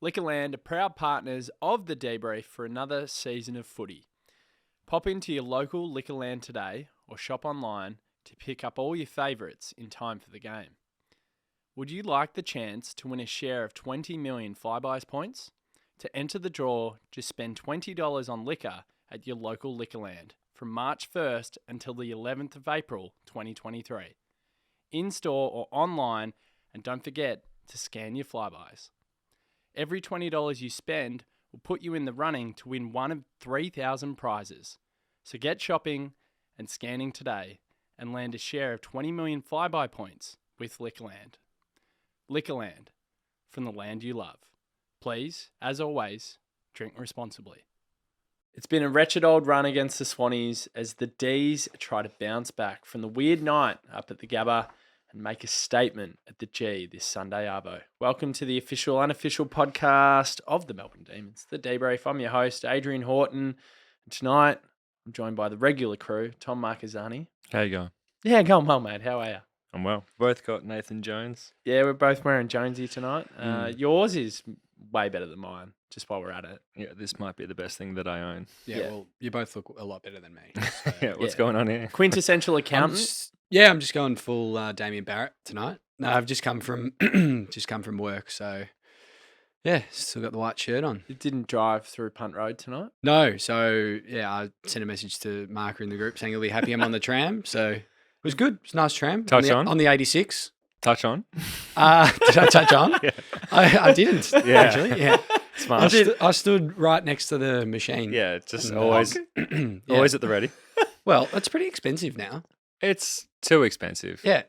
Liquorland are proud partners of the DeeBrief for another season of footy. Pop into your local Liquorland today or shop online to pick up all your favourites in time for the game. Would you like the chance to win a share of 20 million Flybuys points? To enter the draw, just spend $20 on liquor at your local Liquorland from March 1st until the 11th of April 2023. In-store or online, and don't forget to scan your Flybuys. Every $20 you spend will put you in the running to win one of 3,000 prizes. So get shopping and scanning today and land a share of 20 million Flybuy points with Liquorland. Liquorland, from the land you love. Please, as always, drink responsibly. It's been a wretched old run against the Swannies as the D's try to bounce back from the weird night up at the Gabba and make a statement at the G this Sunday arvo. Welcome to the official, unofficial podcast of the Melbourne Demons, the DeeBrief. I'm your host, Adrian Horton. And tonight, I'm joined by the regular crew, Tom Marcazzani. How you going? Yeah, going well, mate. How are you? I'm well. Both got Nathan Jones. Yeah, we're both wearing Jonesy tonight. Yours is way better than mine, just while we're at it. Yeah, this might be the best thing that I own. Yeah, well, you both look a lot better than me. So. What's going on here? Quintessential accountant. I'm just going full Damien Barrett tonight. No, I've just come from work, so yeah, still got the white shirt on. You didn't drive through Punt Road tonight? No, so yeah, I sent a message to Marca in the group saying he'll be happy I'm on the tram. So it was good. It's a nice tram. On the 86. Touch on? Did I touch on? Yeah. I didn't actually. Yeah. Smart. I stood right next to the machine. Yeah, just always at the ready. Well, it's pretty expensive now. It's too expensive. Yeah.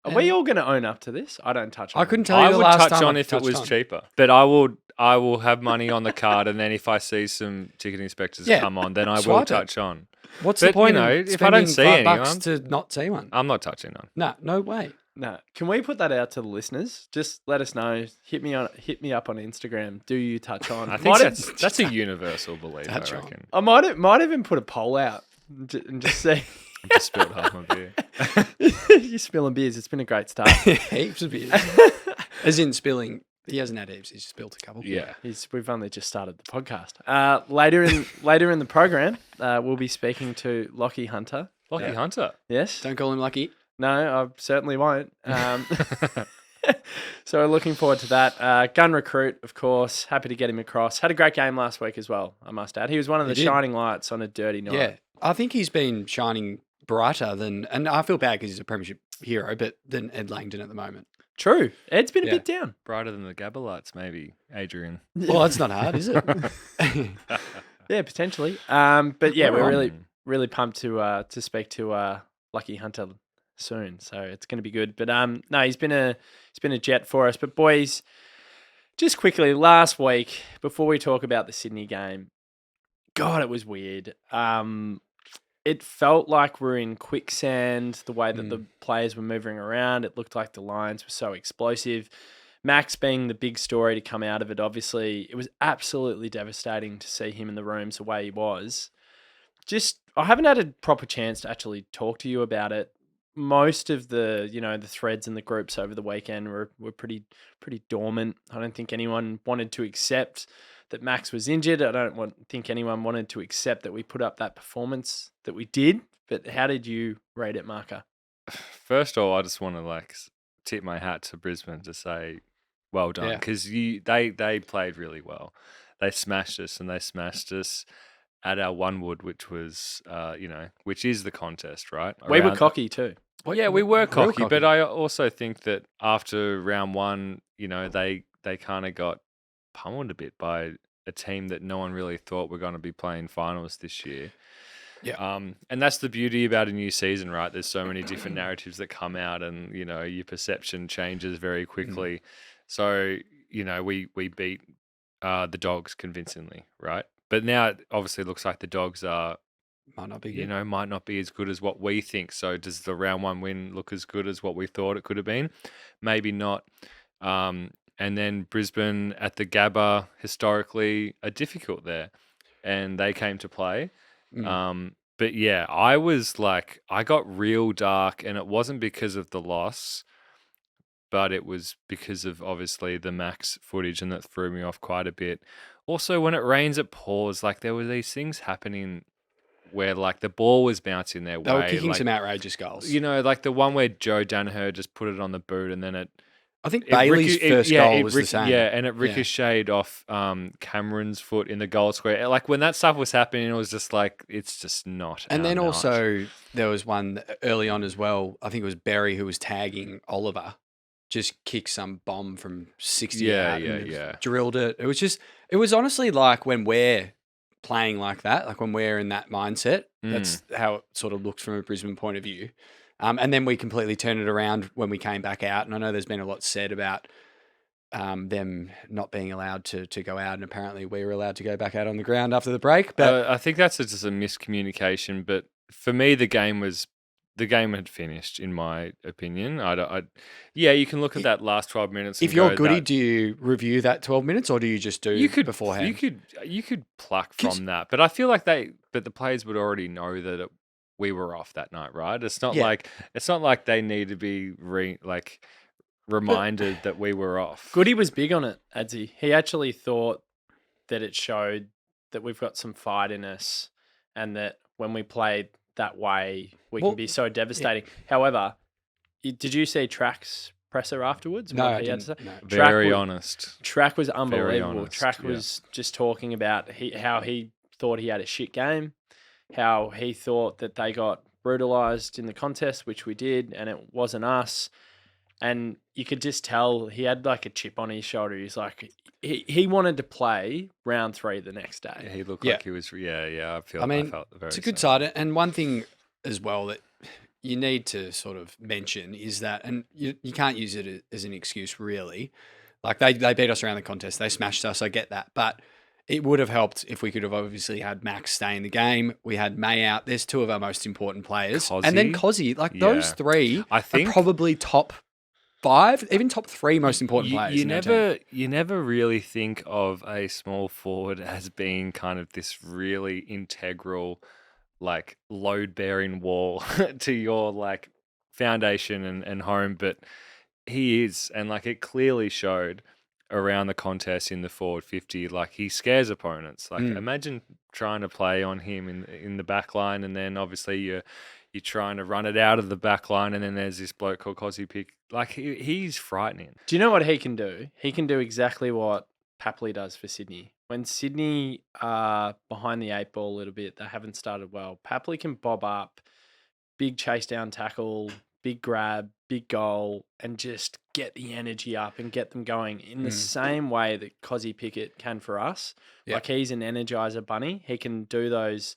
Are we all going to own up to this? I don't touch on I couldn't tell you I the would last touch time on I if it was touched on. cheaper. But I will have money on the card, and then if I see some ticket inspectors come on, then I will Swipe it. touch on. What's But, the point if I don't see spending anyone, $5 to not see one? I'm not touching on. No way. No. Can we put that out to the listeners? Just let us know. Hit me up on Instagram. Do you touch on? I think that's a universal belief, I Touch on. reckon. I might even put a poll out and just see. I just spilled half my beer. You're spilling beers. It's been a great start. Heaps of beers. As in spilling. He hasn't had heaps. He's spilled a couple. Yeah. We've only just started the podcast. Later in the program, we'll be speaking to Lockie Hunter. Lockie Hunter? Yes. Don't call him Lucky. No, I certainly won't. So we're looking forward to that. Gun recruit, of course. Happy to get him across. Had a great game last week as well, I must add. He was one of the shining lights on a dirty night. Yeah. I think he's been shining brighter than, and I feel bad because he's a premiership hero, but than Ed Langdon at the moment. True. Ed's been a bit down. Brighter than the Gabalites, maybe, Adrian. Well, that's not hard, is it? Yeah, potentially. But yeah, we're really pumped to speak to Lucky Hunter soon, so it's going to be good. But no, he's been a jet for us. But boys, just quickly, last week before we talk about the Sydney game, God, it was weird. It felt like we're in quicksand. The way that the players were moving around, it looked like the lines were so explosive. Max being the big story to come out of it, obviously, it was absolutely devastating to see him in the rooms the way he was. I haven't had a proper chance to actually talk to you about it. Most of the threads in the groups over the weekend were pretty dormant. I don't think anyone wanted to accept that Max was injured. I don't think anyone wanted to accept that we put up that performance that we did. But how did you rate it, Marca? First of all, I just want to tip my hat to Brisbane to say well done, because they played really well. They smashed us, and they smashed us at our one wood, which was which is the contest, right? We were cocky too. Well, yeah, we were cocky, but I also think that after round one, they kind of got pummeled a bit by a team that no one really thought were going to be playing finals this year. Yeah. And that's the beauty about a new season, right? There's so many different narratives that come out, and your perception changes very quickly. So we beat the Dogs convincingly, right? But now it obviously looks like the Dogs are might not be as good as what we think. So does the round one win look as good as what we thought it could have been? Maybe not. And then Brisbane at the Gabba historically are difficult there, and they came to play. But yeah, I got real dark, and it wasn't because of the loss, but it was because of obviously the Max footage, and that threw me off quite a bit. Also, when it rains, it pours. Like there were these things happening where like the ball was bouncing their way. They were kicking like, some outrageous goals. like the one where Joe Danaher just put it on the boot, and then I think Bailey's first goal was the same. Yeah, and it ricocheted off Cameron's foot in the goal square. Like when that stuff was happening, it was just like, it's just not. And then our night. also there was one early on as well. I think it was Berry who was tagging Oliver. Just kicked some bomb from 60 out and drilled it. It was honestly like when we're playing like that, like when we're in that mindset, that's how it sort of looked from a Brisbane point of view. And then we completely turned it around when we came back out. And I know there's been a lot said about them not being allowed to go out, and apparently we were allowed to go back out on the ground after the break. But I think that's just a miscommunication. But for me, the game had finished, in my opinion. You can look at that last 12 minutes. If you're Goody, do you review that 12 minutes, or do you just do beforehand? You could pluck from that, but I feel like the players would already know that we were off that night, right? It's not like they need to be reminded that we were off. Goody was big on it, Adzy. He actually thought that it showed that we've got some fight in us, and that when we played that way, we can be so devastating. Yeah. However, did you see Track's presser afterwards? No, I didn't. No. Very honest. Track was unbelievable. Track was just talking about how he thought he had a shit game, how he thought that they got brutalised in the contest, which we did, and it wasn't us. And you could just tell he had like a chip on his shoulder. He's like, he wanted to play round 3 the next day. Yeah, he looked like he was, I felt very it's a good side. And one thing as well that you need to sort of mention is that, and you can't use it as an excuse really. Like they beat us around the contest. They smashed us. I get that. But it would have helped if we could have obviously had Max stay in the game. We had May out. There's 2 of our most important players. And then Cozzy. Like those 3 I think, are probably top 5, even top 3 most important players. You never really think of a small forward as being kind of this really integral, like load-bearing wall to your like foundation and home, but he is, and like it clearly showed around the contest in the forward 50. Like he scares opponents. Like imagine trying to play on him in the back line, and then obviously you're trying to run it out of the back line, and then there's this bloke called Cozzy Pick. Like, he's frightening. Do you know what he can do? He can do exactly what Papley does for Sydney. When Sydney are behind the 8 ball a little bit, they haven't started well, Papley can bob up, big chase down tackle, big grab, big goal, and just get the energy up and get them going in the same way that Cozzy Pickett can for us. Yep. Like, he's an energizer bunny. He can do those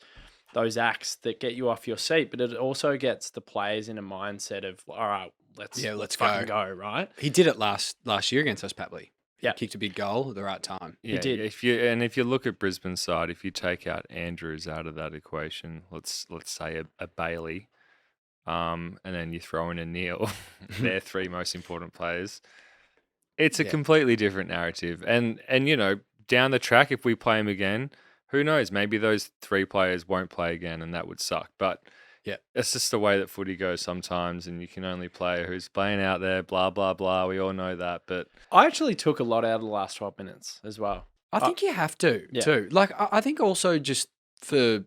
acts that get you off your seat, but it also gets the players in a mindset of, all right, let's fucking go, right? He did it last year against us, Papley. Yeah, kicked a big goal at the right time. Yeah, he did. If you look at Brisbane's side, if you take out Andrews out of that equation, let's say a Bailey, and then you throw in a Neil, they're 3 most important players. It's a completely different narrative, and down the track, if we play him again, who knows? Maybe those 3 players won't play again, and that would suck. But it's just the way that footy goes sometimes, and you can only play who's playing out there, blah, blah, blah. We all know that. But I actually took a lot out of the last 12 minutes as well. I think you have to, too. Like, I think also just for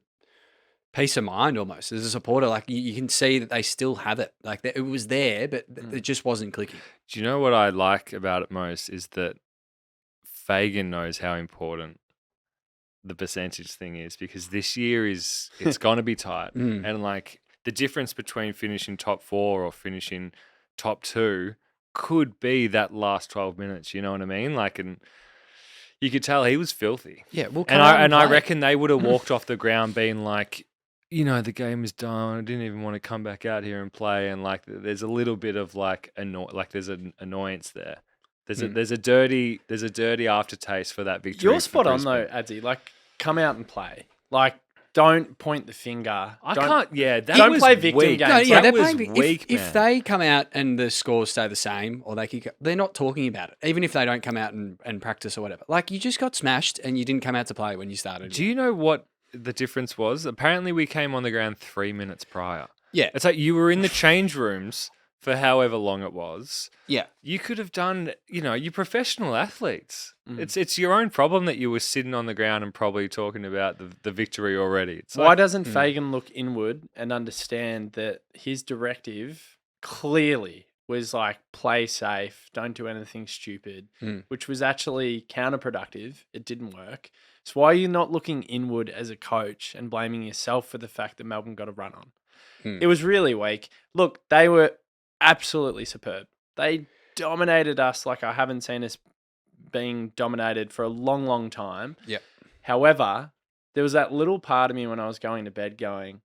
peace of mind almost, as a supporter, like you can see that they still have it. Like, it was there, but it just wasn't clicking. Do you know what I like about it most is that Fagan knows how important the percentage thing is, because this year it's going to be tight. And like the difference between finishing top 4 or finishing top 2 could be that last 12 minutes. You know what I mean? Like, and you could tell he was filthy. Yeah. Well, I reckon they would have walked off the ground being like, the game is done. I didn't even want to come back out here and play. And like, there's a little bit of like, there's an annoyance there. There's a dirty aftertaste for that victory. You're spot on though, Adzy. Like, come out and play. Like, don't point the finger. Don't play victim games. No, yeah, they're playing weak. If they come out and the scores stay the same, or they're not talking about it. Even if they don't come out and practice or whatever. Like, you just got smashed and you didn't come out to play when you started. Do you know what the difference was? Apparently, we came on the ground 3 minutes prior. Yeah, it's like you were in the change rooms for however long it was. Yeah. You could have done, you're professional athletes. It's your own problem that you were sitting on the ground and probably talking about the victory already. It's Why doesn't Fagan look inward and understand that his directive clearly was like, play safe, don't do anything stupid, which was actually counterproductive. It didn't work. So why are you not looking inward as a coach and blaming yourself for the fact that Melbourne got a run on? It was really weak. Look, they were absolutely superb. They dominated us like I haven't seen us being dominated for a long, long time. Yep. However, there was that little part of me when I was going to bed going,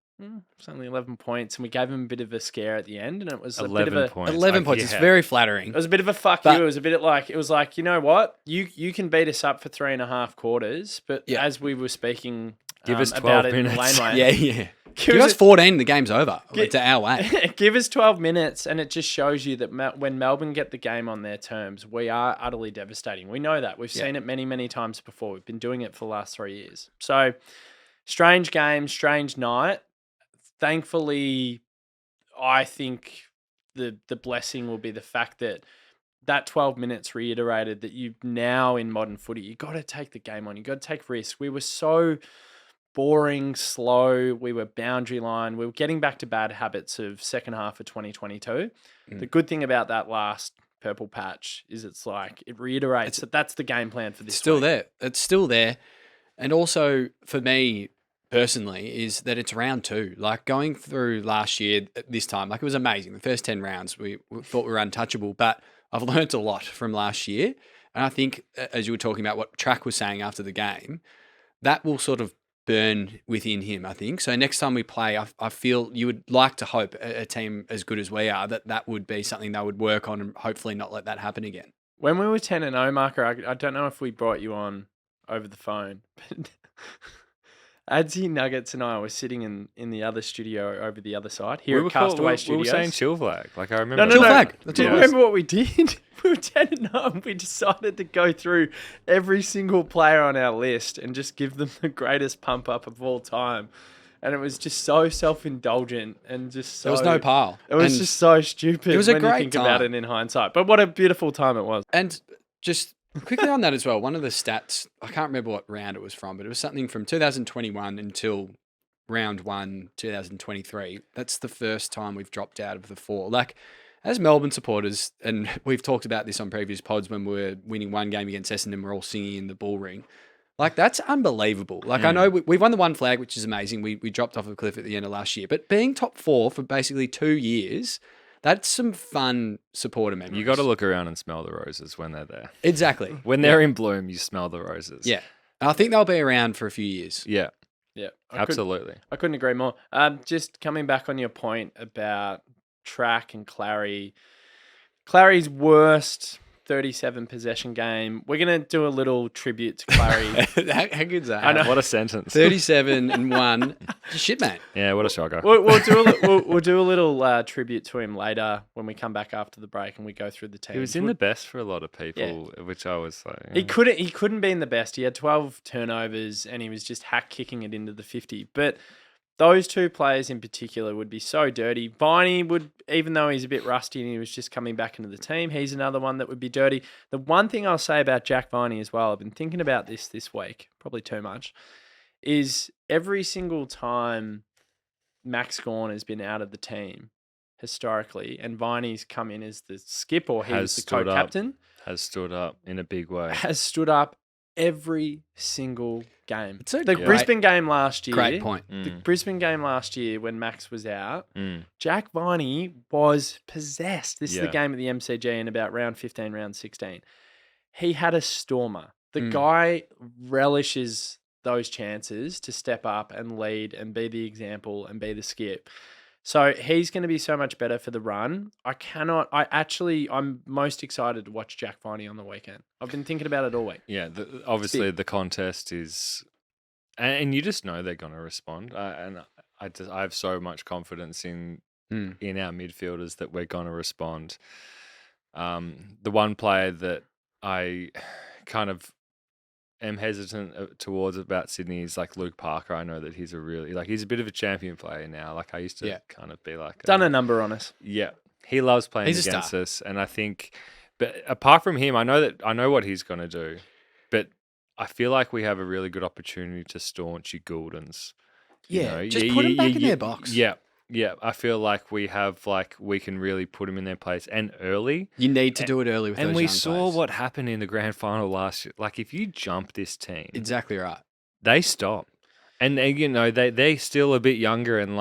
it's only 11 points, and we gave him a bit of a scare at the end, and it was a bit of a... 11 points. It's very flattering. It was a bit of a fuck you. It was a bit like, you know what? You can beat us up for 3.5 quarters, but as we were speaking give us 12 about it minutes. in the laneway... Yeah. Give us 14, the game's over. It's our way. Give us 12 minutes, and it just shows you that when Melbourne get the game on their terms, we are utterly devastating. We know that. We've seen it many, many times before. We've been doing it for the last 3 years. So, strange game, strange night. Thankfully, I think the blessing will be the fact that 12 minutes reiterated that you now in modern footy, you got to take the game on. You got to take risks. We were so boring, slow. We were boundary line. We were getting back to bad habits of second half of 2022. The good thing about that last purple patch is it reiterates that that's the game plan for this. Still there. It's still there. And also for me personally is that it's round 2. Like going through last year at this time, like it was amazing. The first 10 rounds we thought we were untouchable, but I've learnt a lot from last year. And I think as you were talking about what Track was saying after the game, that will sort of burn within him, I think. So next time we play, I feel you would like to hope a team as good as we are, that would be something they would work on and hopefully not let that happen again. When we were 10-0, Marker, I don't know if we brought you on over the phone, but Adzy, Nuggets and I were sitting in the other studio over the other side here at Castaway Studios. We were saying chill flag. Like I remember. No. Chill flag. Do you remember what we did? We were 10-0 and we decided to go through every single player on our list and just give them the greatest pump up of all time. And it was just so self-indulgent and just so... There was no pile. It was just so stupid it was a when you great think time. about it in hindsight. But what a beautiful time it was. And just quickly on that as well, one of the stats, I can't remember what round it was from, but it was something from 2021 until round 1, 2023. That's the first time we've dropped out of the 4. Like, as Melbourne supporters, and we've talked about this on previous pods when we were winning one game against Essendon, we're all singing in the bull ring. Like, that's unbelievable. Like, I know we won the one flag, which is amazing. We dropped off a cliff at the end of last year. But being top 4 for basically 2 years, that's some fun supporter memories. You got to look around and smell the roses when they're there. Exactly. When they're in bloom, you smell the roses. Yeah. And I think they'll be around for a few years. Yeah. Yeah. Absolutely. I couldn't agree more. Just coming back on your point about Track and Clary's worst 37 possession game. We're going to do a little tribute to Clary. How good's that? I know. What a sentence. 37 and 1. Shit, man. Yeah, what a shocker. We'll do a little tribute to him later when we come back after the break and we go through the teams. He was in the best for a lot of people, which I was like... He couldn't be in the best. He had 12 turnovers and he was just hack kicking it into the 50. But those two players in particular would be so dirty. Viney would, even though he's a bit rusty and he was just coming back into the team, he's another one that would be dirty. The one thing I'll say about Jack Viney as well, I've been thinking about this week, probably too much, is every single time Max Gawn has been out of the team historically and Viney's come in as the skip or he's the co-captain. Has stood up in a big way. Has stood up every single game. Brisbane game last year. Great point. The Brisbane game last year when Max was out, Jack Viney was possessed. This is the game at the MCG in about round 15, round 16. He had a stormer. The guy relishes those chances to step up and lead and be the example and be the skip. So he's going to be so much better for the run. I'm most excited to watch Jack Viney on the weekend. I've been thinking about it all week. Yeah, obviously the contest is, and you just know they're going to respond. And I have so much confidence in our midfielders that we're going to respond. The one player that I kind of am hesitant towards about Sydney is like Luke Parker. I know that he's he's a bit of a champion player now. Like I used to kind of be like... Done a number on us. Yeah. He loves playing He's a against star. us, and I think, but apart from him, I know what he's going to do, but I feel like we have a really good opportunity to staunch your Gouldens. Just put him back in their box. Yeah. I feel like we can really put him in their place and early. You need to do it early with those and we young saw players. what happened in the grand final last year. Like if you jump this team, Exactly right. they stop, and they're still a bit younger, and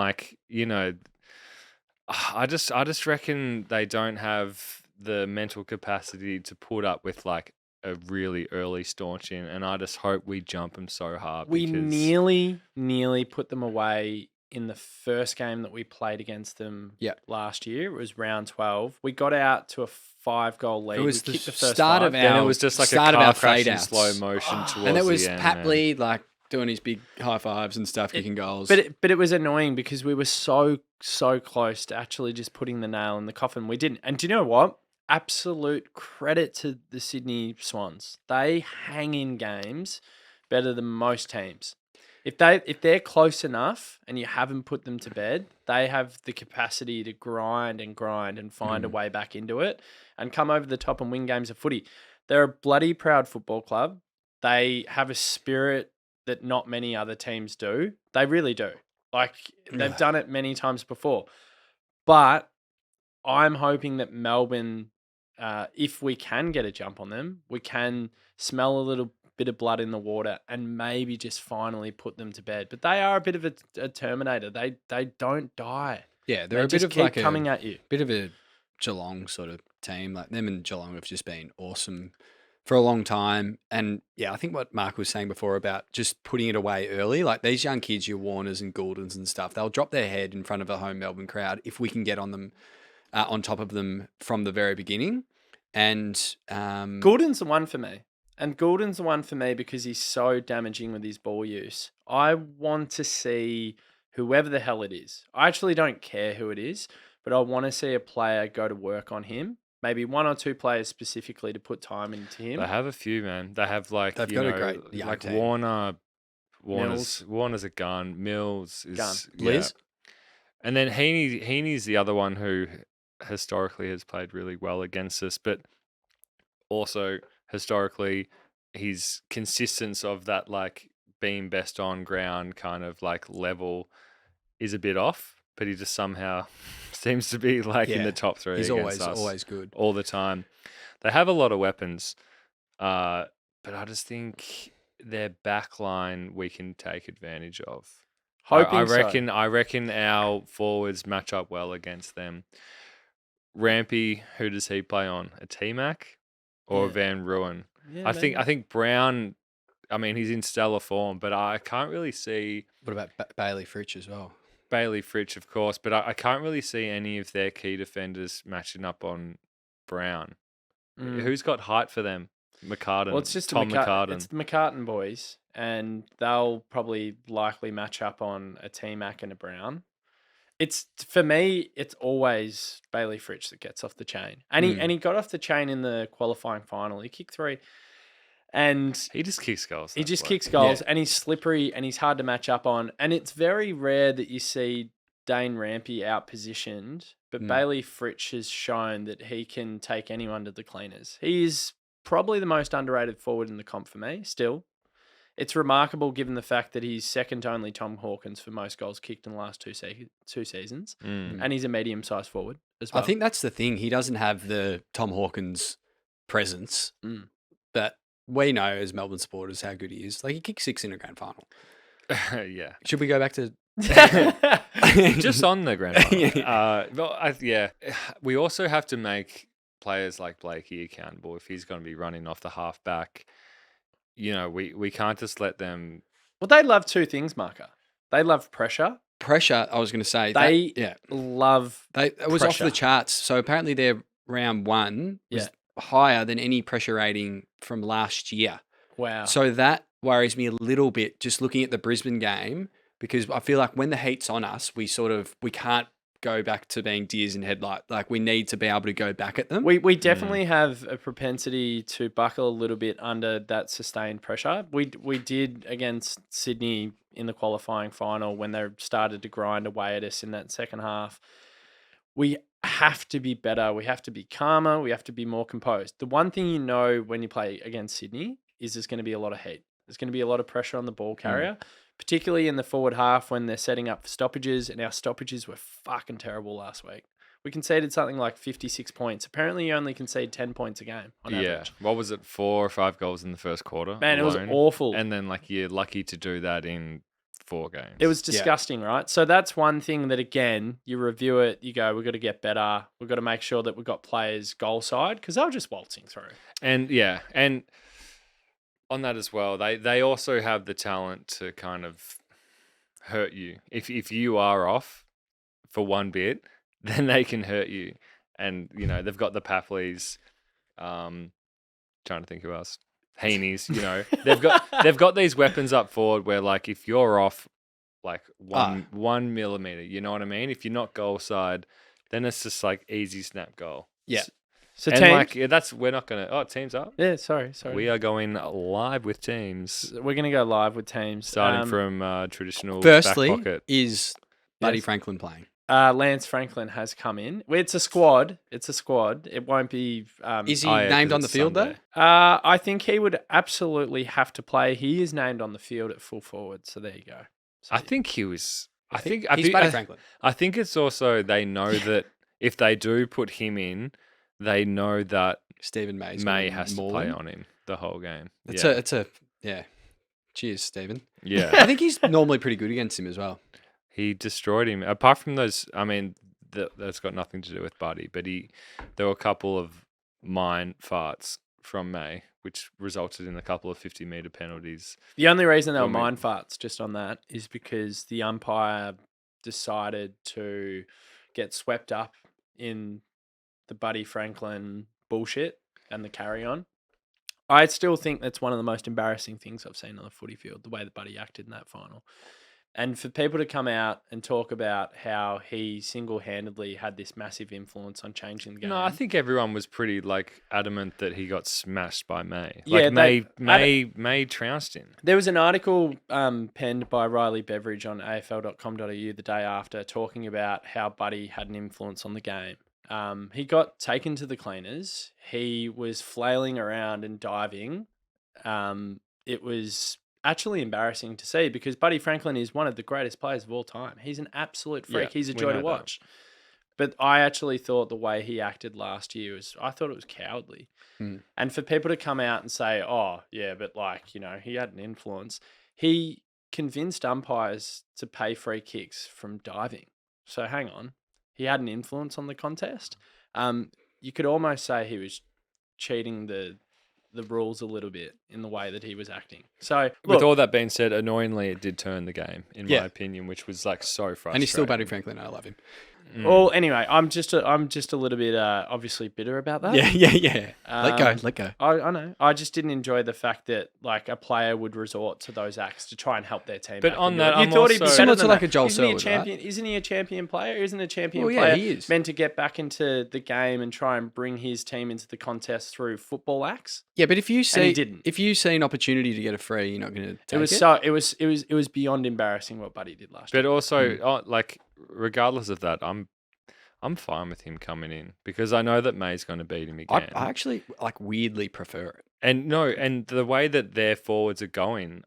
I just reckon they don't have the mental capacity to put up with like a really early staunching, and I just hope we jump them so hard. We because nearly put them away in the first game that we played against them last year. It was round 12. We got out to a 5-goal lead. It was we the kicked the first start five. of then our it was just like a start of car our crash fade in outs. slow motion towards And it was the end, Pat man. Lee like doing his big high fives and stuff, kicking goals. But it was annoying because we were so close to actually just putting the nail in the coffin. We didn't. And do you know what? Absolute credit to the Sydney Swans. They hang in games better than most teams. If they're close enough and you haven't put them to bed, they have the capacity to grind and find a way back into it and come over the top and win games of footy. They're a bloody proud football club. They have a spirit that not many other teams do. They really do. Like they've done it many times before. But I'm hoping that Melbourne, if we can get a jump on them, we can smell a little bit of blood in the water and maybe just finally put them to bed. But they are a bit of a Terminator. They don't die. Yeah, They they're a bit just of keep like coming at you. bit of a Geelong sort of team. Like them and Geelong have just been awesome for a long time. And yeah, I think what Mark was saying before about just putting it away early, like these young kids, your Warners and Gouldens and stuff, they'll drop their head in front of a home Melbourne crowd if we can get on them, on top of them from the very beginning. And Gouldens the one for me. And Gouldens the one for me because he's so damaging with his ball use. I want to see whoever the hell it is. I actually don't care who it is, but I want to see a player go to work on him. Maybe one or two players specifically to put time into him. They have a few, man. They have like They've got a great young like team. Warner's a gun. Mills is Gun. Liz? And then Heaney's the other one who historically has played really well against us, but also historically his consistence of that like being best on ground kind of like level is a bit off, but he just somehow seems to be like in the top three. He's against us always good all the time. They have a lot of weapons, but I just think their back line we can take advantage of. I reckon our forwards match up well against them. Rampy, who does he play on? A T-Mac or Van Ruin? Yeah, I think Brown. I mean, he's in stellar form, but I can't really see What about Bailey Fritsch as well? Bailey Fritsch, of course, but I can't really see any of their key defenders matching up on Brown. Who's got height for them? McCartan. Well, it's just Tom McCartan. It's the McCartan boys, and they'll probably likely match up on a T-Mac and a Brown. It's for me, it's always Bailey Fritsch that gets off the chain, and he got off the chain in the qualifying final. He kicked 3, and he just kicks goals. He just kicks goals, and he's slippery, and he's hard to match up on. And it's very rare that you see Dane Rampy out positioned, but Bailey Fritsch has shown that he can take anyone to the cleaners. He is probably the most underrated forward in the comp for me. Still, it's remarkable given the fact that he's second to only Tom Hawkins for most goals kicked in the last two seasons, and he's a medium-sized forward as well. I think that's the thing. He doesn't have the Tom Hawkins presence, but we know as Melbourne supporters how good he is. Like he kicked 6 in a grand final. Yeah. Should we go back to just on the grand final? We also have to make players like Blakey accountable if he's going to be running off the half back. We can't just let them. Well, they love two things, Marca. They love pressure. Pressure, I was going to say. Love it was off pressure. the charts. So apparently their round 1 was higher than any pressure rating from last year. Wow. So that worries me a little bit just looking at the Brisbane game, because I feel like when the heat's on us, we can't go back to being deers in headlight. Like we need to be able to go back at them. We definitely have a propensity to buckle a little bit under that sustained pressure. We did against Sydney in the qualifying final when they started to grind away at us in that second half. We have to be better. We have to be calmer. We have to be more composed. The one thing you know when you play against Sydney is there's going to be a lot of heat. There's going to be a lot of pressure on the ball carrier, particularly in the forward half when they're setting up for stoppages, and our stoppages were fucking terrible last week. We conceded something like 56 points. Apparently, you only concede 10 points a game on average. What was it, 4 or 5 goals in the first quarter? Man, alone? It was awful. And then, like, you're lucky to do that in 4 games. It was disgusting, right? So that's one thing that, again, you review it, you go, we've got to get better. We've got to make sure that we've got players goal side because they were just waltzing through. And, and on that as well, they also have the talent to kind of hurt you. If you are off for one bit, then they can hurt you. And, you know, they've got the Papleys, trying to think of us, Heaney's, you know. They've got these weapons up forward where, like, if you're off, like, 1 millimeter, you know what I mean? If you're not goal side, then it's just, like, easy snap goal. Yeah. So and, teams, like, we're not going to, teams up? Yeah, sorry. We are going live with teams. We're going to go live with teams. Starting from traditional Firstly, back pocket. is Buddy Franklin playing? Lance Franklin has come in. It's a squad. It won't be. Is he named on the field Sunday. though? I think he would absolutely have to play. He is named on the field at full forward. So there you go. So I think he was. He's Buddy Franklin. I think it's also they know that if they do put him in, they know that Stephen May has to play on him the whole game. It's a Cheers, Stephen. Yeah. I think he's normally pretty good against him as well. He destroyed him. Apart from those, I mean, that's got nothing to do with Buddy, but there were a couple of mine farts from May, which resulted in a couple of 50-meter penalties. The only reason they were mine farts, just on that, is because the umpire decided to get swept up in the Buddy Franklin bullshit and the carry-on. I still think that's one of the most embarrassing things I've seen on the footy field, the way that Buddy acted in that final. And for people to come out and talk about how he single-handedly had this massive influence on changing the game. No, I think everyone was pretty adamant that he got smashed by May. Yeah, May trounced him. There was an article penned by Riley Beveridge on afl.com.au the day after talking about how Buddy had an influence on the game. He got taken to the cleaners. He was flailing around and diving. It was actually embarrassing to see because Buddy Franklin is one of the greatest players of all time. He's an absolute freak. He's a joy to watch. But I actually thought the way he acted last year I thought it was cowardly. And for people to come out and say, oh, yeah, but he had an influence. He convinced umpires to pay free kicks from diving. So hang on. He had an influence on the contest. You could almost say he was cheating the rules a little bit in the way that he was acting. So, with all that being said, annoyingly, it did turn the game, in my opinion, which was so frustrating. And he's still Buddy Franklin. I love him. Well, anyway, I'm just a little bit obviously bitter about that. Yeah. Let go. I know. I just didn't enjoy the fact that a player would resort to those acts to try and help their team. But on that, you thought he'd be similar better to than a Joel Isn't he a Selwood, champion? right? Isn't he a champion player? Isn't a champion Well, yeah, player he is. meant to get back into the game and try and bring his team into the contest through football acts? Yeah, but if you didn't. If you see an opportunity to get a free, you're not going to take it. It was beyond embarrassing what Buddy did last year. But also, regardless of that, I'm fine with him coming in because I know that May's going to beat him again. I actually weirdly prefer it. And the way that their forwards are going,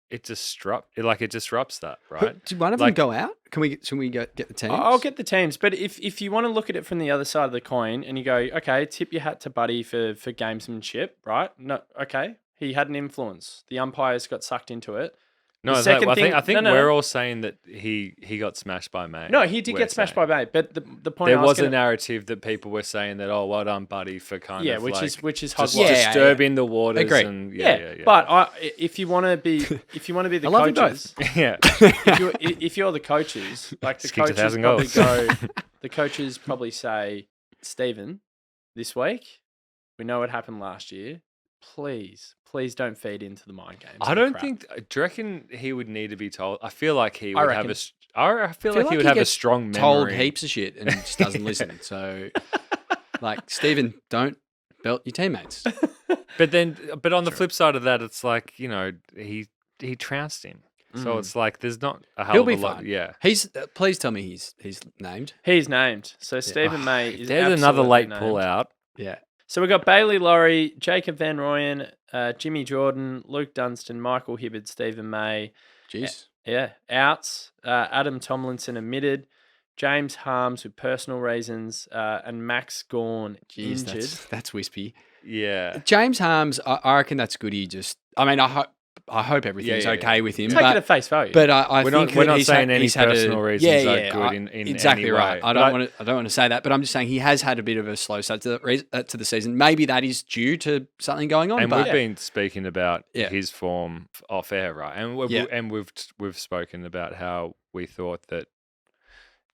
it disrupts that, right? Do one of them go out? Can we get the teams? I'll get the teams, but if you want to look at it from the other side of the coin and you go, okay, tip your hat to Buddy for gamesmanship, right? No, okay, he had an influence. The umpires got sucked into it. No, I think we're all saying that he got smashed by May. No, he did get smashed by May, but the point there was a narrative that people were saying that, oh, well done, Buddy, for kind of which is just hogwash. disturbing the waters. Agreed. And But if you want to be the I love you coaches, both. Yeah. if you're the coaches, the Just kicked coaches 1,000 probably goals. the coaches probably say, Stephen, this week we know what happened last year. Please don't feed into the mind games. I don't think. Do you reckon he would need to be told? I feel like he would have I feel like he would have a strong memory. Told heaps of shit and just doesn't listen. So, Stephen, don't belt your teammates. But on the flip side of that, it's he trounced him. So it's like there's not a hell He'll of a be lot. fine. Yeah. He's please tell me he's named. He's named. So Stephen May is There's another absolutely late named. pull out. Yeah. So we've got Bailey Laurie, Jacob Van Rooyen, Jimmy Jordan, Luke Dunstan, Michael Hibberd, Stephen May. Jeez. Yeah, outs. Adam Tomlinson omitted. James Harms with personal reasons, and Max Gawn Jeez, injured. that's wispy. Yeah. James Harms, I reckon that's good. I hope everything's okay with him. Take it at face value. But I We're think not that saying any he's had personal reasons are good in exactly any right. way. I don't want to say that, but I'm just saying he has had a bit of a slow start to the season. Maybe that is due to something going on. And but we've been speaking about his form off air, right? And we've spoken about how we thought that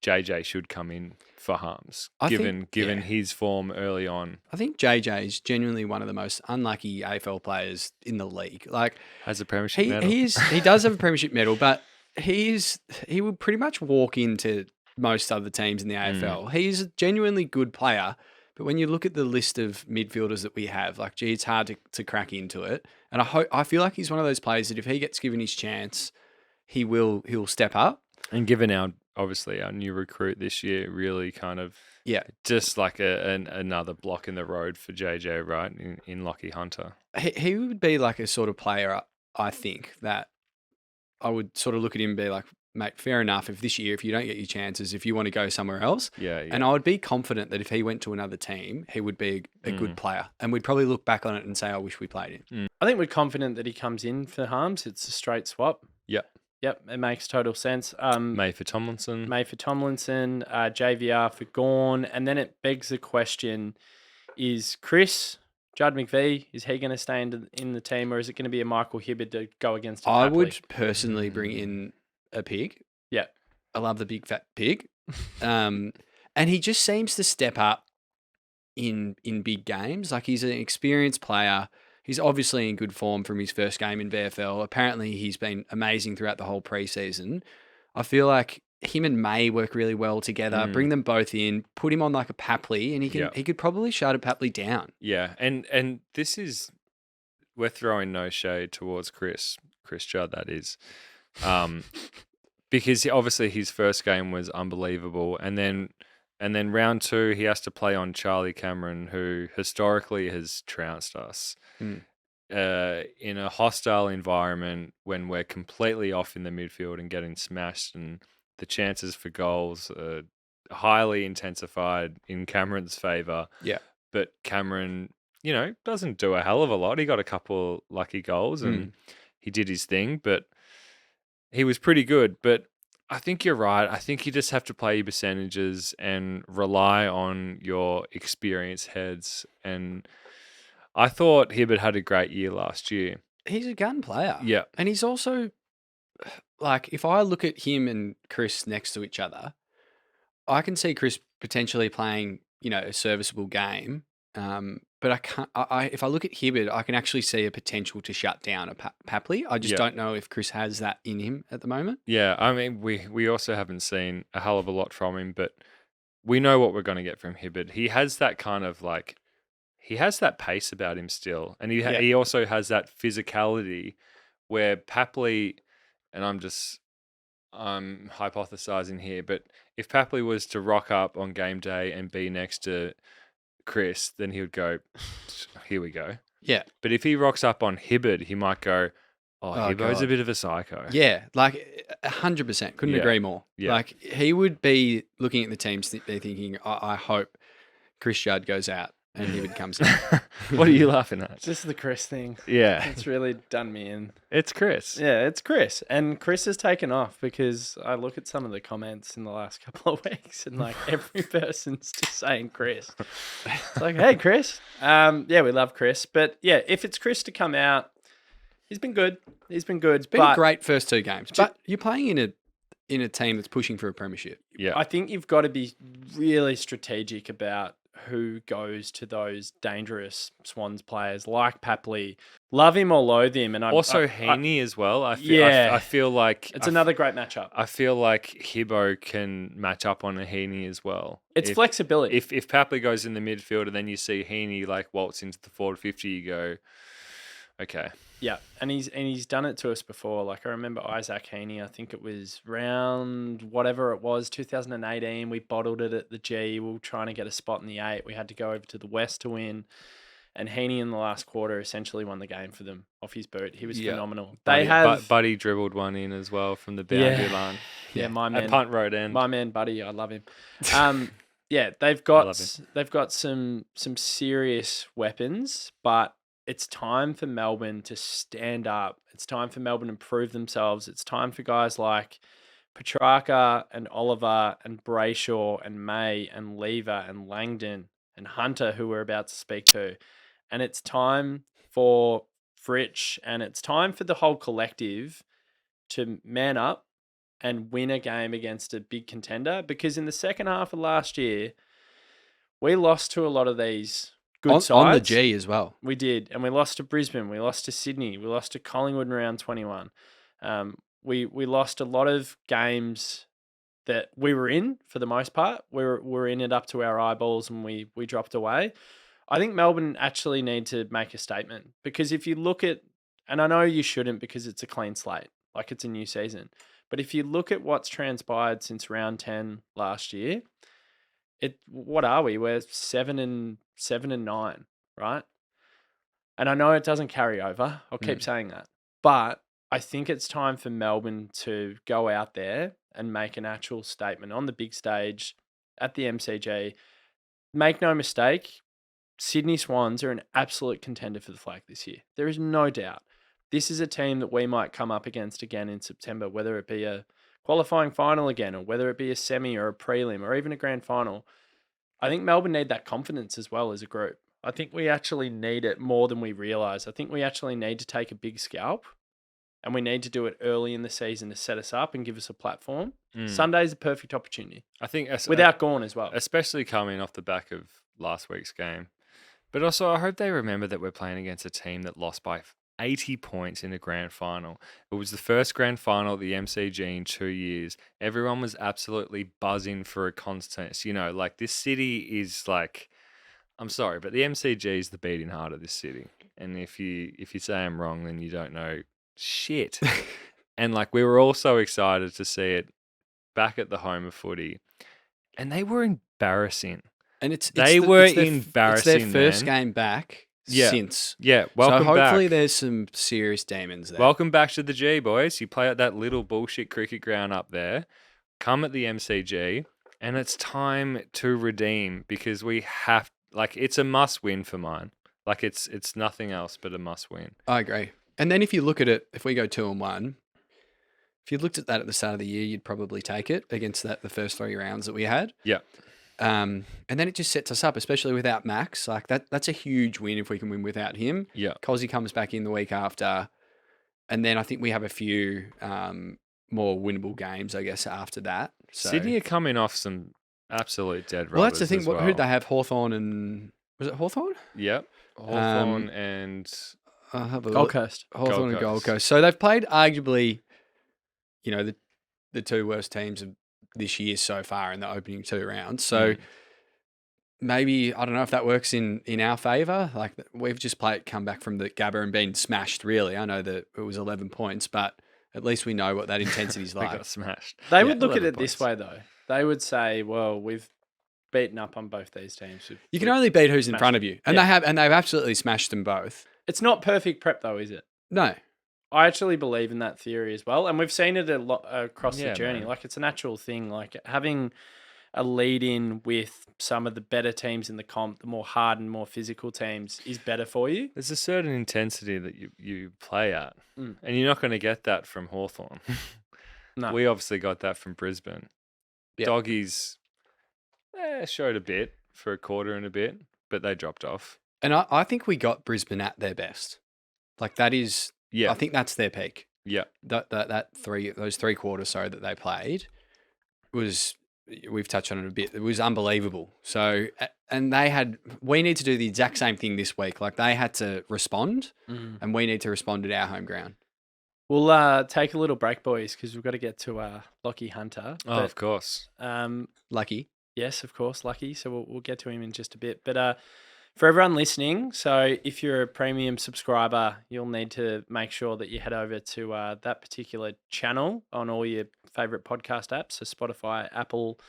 JJ should come in for Harms, given his form early on. I think JJ is genuinely one of the most unlucky AFL players in the league. Like, has a premiership medal. He does have a premiership medal, but he would pretty much walk into most other teams in the AFL. He's a genuinely good player, but when you look at the list of midfielders that we have, like, it's hard to crack into it. And I feel like he's one of those players that if he gets given his chance, he'll step up. And given our new recruit this year, really kind of just like another block in the road for JJ, right, in Lockie Hunter. He would be like a sort of player, I think, that I would sort of look at him and be like, mate, fair enough. If this year, if you don't get your chances, if you want to go somewhere else. Yeah. And I would be confident that if he went to another team, he would be a good player. And we'd probably look back on it and say, I wish we played him. I think we're confident that he comes in for Harms. It's a straight swap. Yep, it makes total sense. May for Tomlinson, JVR for Gawn. And then it begs the question, is Judd McVie, is he going to stay in the team, or is it going to be a Michael Hibberd to go against him? I would personally bring in a pig. Yeah. I love the big fat pig. And he just seems to step up in big games. Like, he's an experienced player. He's obviously in good form from his first game in VFL. Apparently, he's been amazing throughout the whole preseason. I feel like him and May work really well together. Bring them both in, put him on like a Papley, and he could probably shut a Papley down. Yeah, and this is, we're throwing no shade towards Chris Judd, that is, because obviously his first game was unbelievable, and then round 2 he has to play on Charlie Cameron, who historically has trounced us. In a hostile environment when we're completely off in the midfield and getting smashed, and the chances for goals are highly intensified in Cameron's favour. Yeah. But Cameron, doesn't do a hell of a lot. He got a couple lucky goals and he did his thing, but he was pretty good. But I think you're right. I think you just have to play your percentages and rely on your experienced heads. And I thought Hibberd had a great year last year. He's a gun player. Yeah. And he's also, like, if I look at him and Chris next to each other, I can see Chris potentially playing, a serviceable game. But I can't. If I look at Hibberd, I can actually see a potential to shut down a Papley. I just don't know if Chris has that in him at the moment. Yeah, I mean, we also haven't seen a hell of a lot from him, but we know what we're going to get from Hibberd. He has that kind of he has that pace about him still, and he also has that physicality where Papley, and I'm hypothesizing here, but if Papley was to rock up on game day and be next to Chris, then he would go, here we go. Yeah. But if he rocks up on Hibberd, he might go, Hibberd's a bit of a psycho. Yeah, 100%. Couldn't agree more. Yeah. Like, he would be looking at the teams, they're thinking, I hope Chris Judd goes out and Hibberd comes in. What are you laughing at? Just the Chris thing. Yeah. It's really done me in. It's Chris. Yeah, it's Chris. And Chris has taken off because I look at some of the comments in the last couple of weeks and every person's just saying Chris. It's like, hey, Chris. We love Chris. But yeah, if it's Chris to come out, he's been good. It's been a great first 2 games. But you're playing in a team that's pushing for a premiership. Yeah. I think you've got to be really strategic about who goes to those dangerous Swans players like Papley. Love him or loathe him. And Heaney as well. I feel like it's another great matchup. I feel like Hibbo can match up on a Heaney as well. It's flexibility. If Papley goes in the midfield and then you see Heaney waltz into the forward 50, you go, Okay. Yeah, and he's done it to us before. Like I remember Isaac Heaney, I think it was round whatever it was, 2018. We bottled it at the G. We were trying to get a spot in the 8. We had to go over to the West to win. And Heaney in the last quarter essentially won the game for them off his boot. He was phenomenal. Buddy dribbled one in as well from the boundary line. Yeah, my man. At punt road end. My man, Buddy. I love him. Yeah, they've got some serious weapons, but it's time for Melbourne to stand up. It's time for Melbourne to prove themselves. It's time for guys like Petrarca and Oliver and Brayshaw and May and Lever and Langdon and Hunter, who we're about to speak to. And it's time for Fritsch and it's time for the whole collective to man up and win a game against a big contender. Because in the second half of last year, we lost to a lot of these good sides. On the G as well. We did. And we lost to Brisbane. We lost to Sydney. We lost to Collingwood in round 21. We lost a lot of games that we were in for the most part. We were in it up to our eyeballs and we dropped away. I think Melbourne actually need to make a statement because if you look at, and I know you shouldn't because it's a clean slate, like it's a new season, but if you look at what's transpired since round 10 last year, what are we? We're 7 and 9, right? And I know it doesn't carry over. I'll keep saying that. But I think it's time for Melbourne to go out there and make an actual statement on the big stage at the MCG. Make no mistake, Sydney Swans are an absolute contender for the flag this year. There is no doubt. This is a team that we might come up against again in September, whether it be a qualifying final again or whether it be a semi or a prelim or even a grand final. I think Melbourne need that confidence as well as a group. I think we actually need it more than we realise. I think we actually need to take a big scalp and we need to do it early in the season to set us up and give us a platform. Sunday's a perfect opportunity. I think without Gawn as well. Especially coming off the back of last week's game. But also, I hope they remember that we're playing against a team that lost by 80 points in the grand final. It was the first grand final at the MCG in 2 years. Everyone was absolutely buzzing for a contest. You know, like this city is like, I'm sorry, but the MCG is the beating heart of this city. And if you say I'm wrong, then you don't know shit. And like we were all so excited to see it back at the home of footy. And they were embarrassing. And it's embarrassing. It's their first game back since. Yeah, welcome back. So hopefully there's some serious demons there. Welcome back to the G, boys. You play at that little bullshit cricket ground up there. Come at the MCG, and it's time to redeem because we have it's a must win for mine. Like it's nothing else but a must win. I agree. And then if you look at it, if we go 2-1, if you looked at that at the start of the year, you'd probably take it against the first 3 rounds that we had. Yeah. And then it just sets us up, especially without Max. Like that's a huge win if we can win without him. Yeah. Cozzy comes back in the week after. And then I think we have a few more winnable games, I guess, after that. So, Sydney are coming off some absolute dead rubbers. Well, that's the thing. Who did they have? Hawthorn and... Was it Hawthorn? Yep. Hawthorn and... I'll have a Gold Coast. Hawthorn and Gold Coast. So they've played arguably, the 2 worst teams of this year so far in the opening 2 rounds. So maybe, I don't know if that works in our favour. Like we've just come back from the Gabba and been smashed, really. I know that it was 11 points, but at least we know what that intensity is like. We got smashed. They would look at it this way, though. They would say, well, we've beaten up on both these teams. You can only beat who's in front of you. And they've absolutely smashed them both. It's not perfect prep, though, is it? No. I actually believe in that theory as well. And we've seen it a lot across the journey. Man. Like, it's a natural thing. Like, having a lead in with some of the better teams in the comp, the more hardened, more physical teams is better for you. There's a certain intensity that you play at. And you're not going to get that from Hawthorn. No. We obviously got that from Brisbane. Yep. Doggies showed a bit for a quarter and a bit, but they dropped off. And I think we got Brisbane at their best. Like that is... Yeah. I think that's their peak. Yeah. Those 3 quarters, that they played was, we've touched on it a bit. It was unbelievable. So, and we need to do the exact same thing this week. Like they had to respond and we need to respond at our home ground. We'll take a little break, boys, because we've got to get to Lockie Hunter. Oh, of course. Lucky. Yes, of course, Lucky. So we'll get to him in just a bit. But For everyone listening, so if you're a premium subscriber, you'll need to make sure that you head over to that particular channel on all your favorite podcast apps, so Spotify, Apple,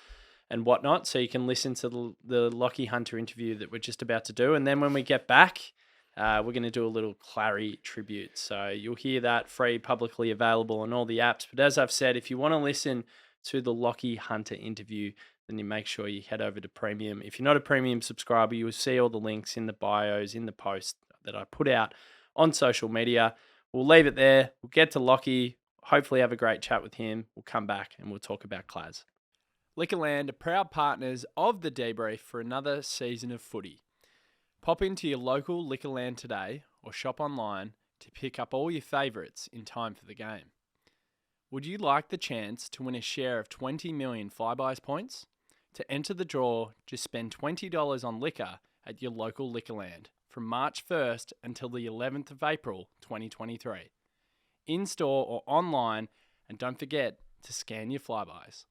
and whatnot, so you can listen to the Lockie Hunter interview that we're just about to do. And then when we get back, we're going to do a little Clary tribute. So you'll hear that free, publicly available on all the apps. But as I've said, if you want to listen to the Lockie Hunter interview, then you make sure you head over to premium. If you're not a premium subscriber, you will see all the links in the bios, in the post that I put out on social media. We'll leave it there. We'll get to Lockie, hopefully have a great chat with him. We'll come back and we'll talk about Claz. Liquorland are proud partners of the DeeBrief for another season of footy. Pop into your local Liquorland today or shop online to pick up all your favourites in time for the game. Would you like the chance to win a share of 20 million Flybuys points? To enter the draw, just spend $20 on liquor at your local Liquorland from March 1st until the 11th of April 2023. In-store or online, and don't forget to scan your Flybuys.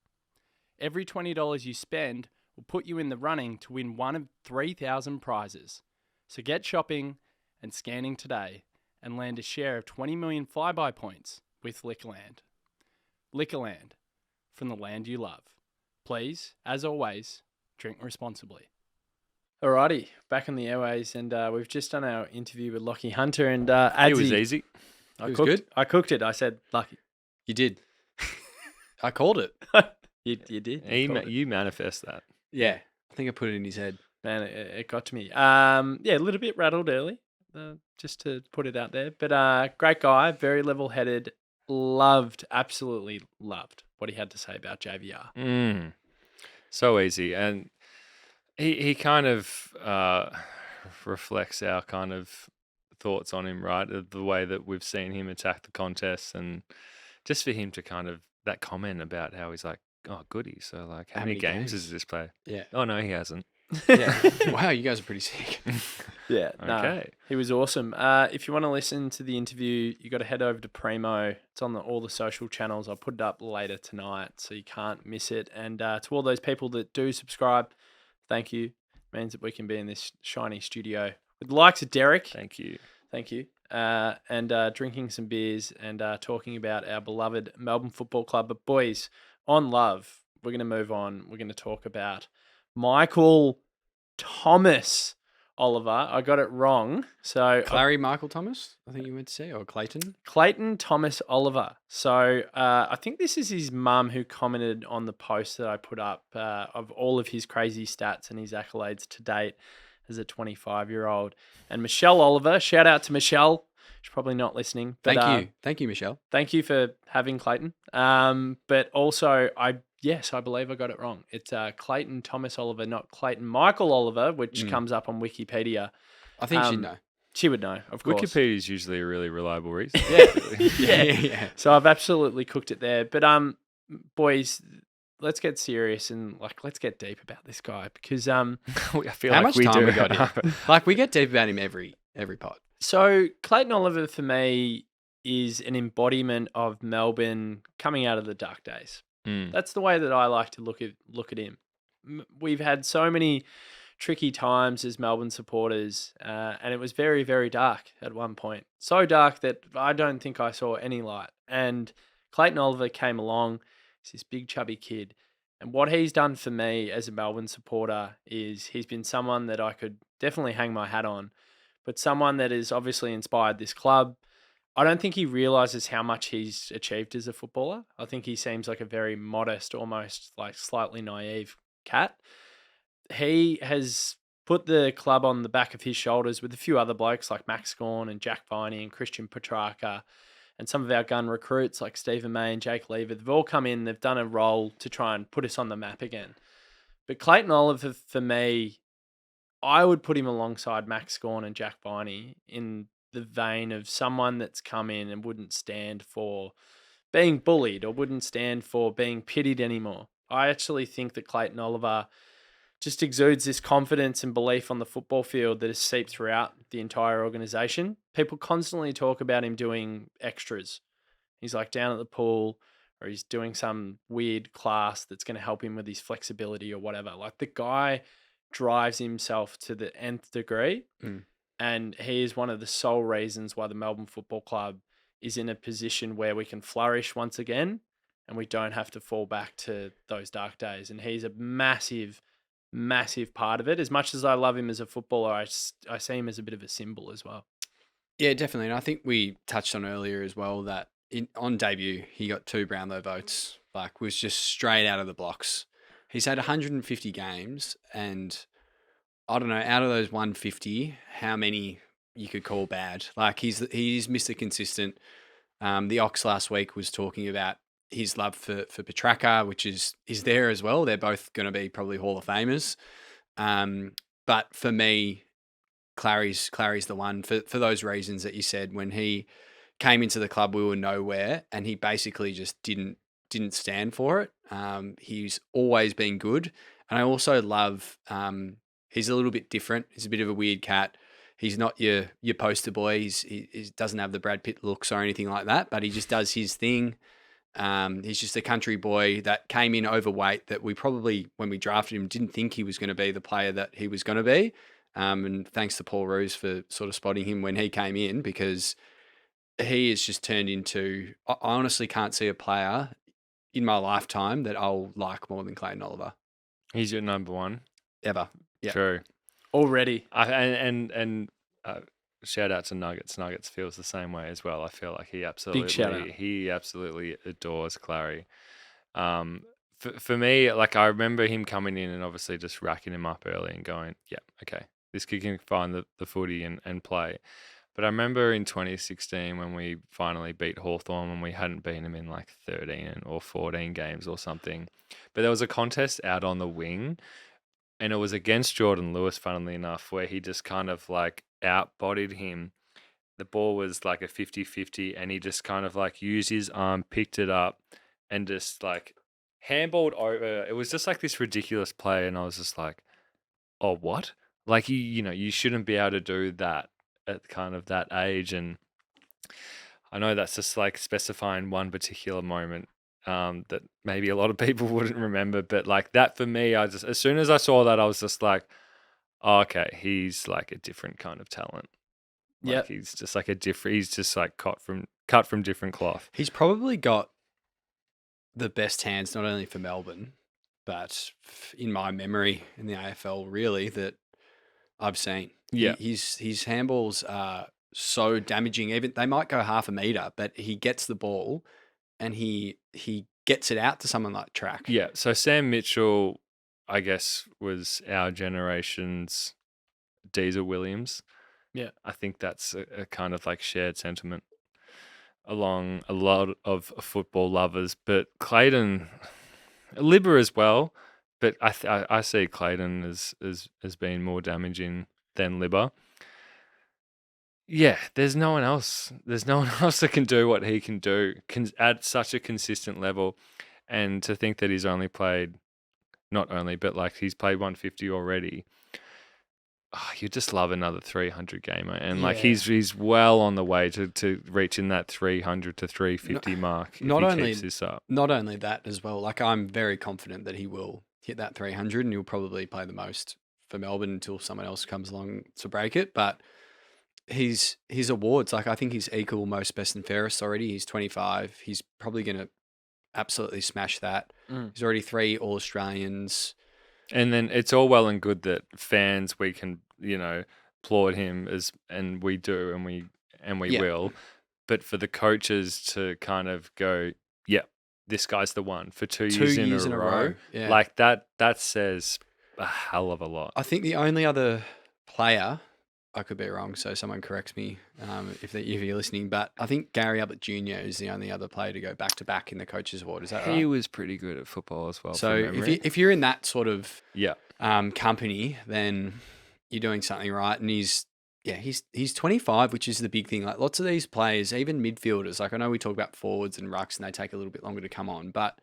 Every $20 you spend will put you in the running to win one of 3,000 prizes. So get shopping and scanning today and land a share of 20 million Flybuy points with Liquorland. Liquorland, from the land you love. Please, as always, drink responsibly. Alrighty, back on the airways, and we've just done our interview with Lockie Hunter and Adzy. It was easy. It was good. I cooked it. I said, Lucky. You did. I called it. You did. You manifest that. Yeah. I think I put it in his head. Man, it got to me. Yeah, a little bit rattled early, just to put it out there. But great guy, very level-headed. Absolutely loved what he had to say about JVR. So easy. And he kind of reflects our kind of thoughts on him, right? The way that we've seen him attack the contest, and just for him to kind of, that comment about how he's like, oh, goody. So, like, how many games has this played? Yeah. Oh, no, he hasn't. Yeah. Wow, you guys are pretty sick. Yeah. Okay. He was awesome. If you want to listen to the interview, you got to head over to Primo. It's on all the social channels. I'll put it up later tonight, so you can't miss it. And to all those people that do subscribe, thank you. It means that we can be in this shiny studio with the likes of Derek. Thank you. And drinking some beers and talking about our beloved Melbourne Football Club. But boys, on love, we're going to move on. We're going to talk about Michael Thomas Oliver. I got it wrong. So Clary Michael Thomas, I think you meant to say, or Clayton? Clayton Thomas Oliver. So I think this is his mum who commented on the post that I put up of all of his crazy stats and his accolades to date as a 25-year-old. And Michelle Oliver, shout out to Michelle. She's probably not listening. But, Thank you, Michelle. Thank you for having Clayton. But also, I believe I got it wrong. It's Clayton Thomas Oliver, not Clayton Michael Oliver, which comes up on Wikipedia. I think she'd know. She would know, of course. Wikipedia is usually a really reliable reason. Yeah. So I've absolutely cooked it there. But boys, let's get serious and let's get deep about this guy, because I feel how like much we time do. we got here? Like, we get deep about him every pod. So Clayton Oliver for me is an embodiment of Melbourne coming out of the dark days. That's the way that I like to look at him. We've had so many tricky times as Melbourne supporters, and it was very, very dark at one point. So dark that I don't think I saw any light. And Clayton Oliver came along. He's this big chubby kid. And what he's done for me as a Melbourne supporter is he's been someone that I could definitely hang my hat on, but someone that has obviously inspired this club. I don't think he realises how much he's achieved as a footballer. I think he seems like a very modest, almost like slightly naive cat. He has put the club on the back of his shoulders with a few other blokes like Max Gawn and Jack Viney and Christian Petrarca, and some of our gun recruits like Stephen May and Jake Lever. They've all come in, they've done a role to try and put us on the map again. But Clayton Oliver, for me, I would put him alongside Max Gawn and Jack Viney in the vein of someone that's come in and wouldn't stand for being bullied or wouldn't stand for being pitied anymore. I actually think that Clayton Oliver just exudes this confidence and belief on the football field that has seeped throughout the entire organisation. People constantly talk about him doing extras. He's like down at the pool, or he's doing some weird class that's going to help him with his flexibility or whatever. Like, the guy drives himself to the nth degree. Mm. And he is one of the sole reasons why the Melbourne Football Club is in a position where we can flourish once again and we don't have to fall back to those dark days. And he's a massive, massive part of it. As much as I love him as a footballer, I see him as a bit of a symbol as well. Yeah, definitely. And I think we touched on earlier as well that on debut, he got 2 Brownlow votes, like was just straight out of the blocks. He's had 150 games and I don't know, out of those 150, how many you could call bad? Like he's Mr. Consistent. The Ox last week was talking about his love for Petrarca, which is there as well. They're both going to be probably Hall of Famers. But for me, Clary's the one for those reasons that you said. When he came into the club, we were nowhere, and he basically just didn't stand for it. He's always been good, and I also love. He's a little bit different. He's a bit of a weird cat. He's not your poster boy. He doesn't have the Brad Pitt looks or anything like that, but he just does his thing. He's just a country boy that came in overweight that we probably, when we drafted him, didn't think he was going to be the player that he was going to be. And thanks to Paul Roos for sort of spotting him when he came in, because he has just turned into, I honestly can't see a player in my lifetime that I'll like more than Clayton Oliver. He's your number one. Ever. Yeah. True. Already. Shout out to Nuggets. Nuggets feels the same way as well. I feel like he absolutely adores Clary. For me, like I remember him coming in and obviously just racking him up early and going, yeah, okay, this kid can find the footy and play. But I remember in 2016 when we finally beat Hawthorn and we hadn't beaten him in like 13 or 14 games or something. But there was a contest out on the wing and it was against Jordan Lewis, funnily enough, where he just kind of like outbodied him. The ball was like a 50-50 and he just kind of like used his arm, picked it up and just like handballed over. It was just like this ridiculous play and I was just like, oh, what? Like, you shouldn't be able to do that at kind of that age. And I know that's just like specifying one particular moment that maybe a lot of people wouldn't remember, but like that for me, as soon as I saw that, I was just like, oh, okay, he's like a different kind of talent. Yeah, he's just like he's just like cut from different cloth. He's probably got the best hands, not only for Melbourne, but in my memory in the AFL, really, that I've seen. Yeah. His handballs are so damaging. Even they might go half a meter, but he gets the ball and he gets it out to someone like Track. Yeah. So Sam Mitchell, I guess, was our generation's Diesel Williams. Yeah. I think that's a kind of like shared sentiment along a lot of football lovers. But Clayton, Libba as well, but I see Clayton as being more damaging than Libba. Yeah, there's no one else. There's no one else that can do what he can do at such a consistent level. And to think that he's only played, not only, but like he's played 150 already. Oh, you just love another 300 gamer. And like he's well on the way to reaching that 300 to 350 mark if he keeps this up. Not only that as well, like I'm very confident that he will hit that 300 and he'll probably play the most for Melbourne until someone else comes along to break it. But his awards, like I think he's equal most best and fairest already. He's 25. He's probably going to absolutely smash that. He's already 3 All-Australians. And then it's all well and good that fans, we can, applaud him and we do, and we will. But for the coaches to kind of go, yeah, this guy's the one for 2 years in a row. Yeah. Like that says a hell of a lot. I think the only other player, I could be wrong, so someone corrects me if you're listening, but I think Gary Ablett Jr. is the only other player to go back-to-back in the Coaches Award. Is that right? He was pretty good at football as well. So if you're in that sort of yeah company, then you're doing something right. And he's 25, which is the big thing. Like lots of these players, even midfielders, like I know we talk about forwards and rucks and they take a little bit longer to come on, but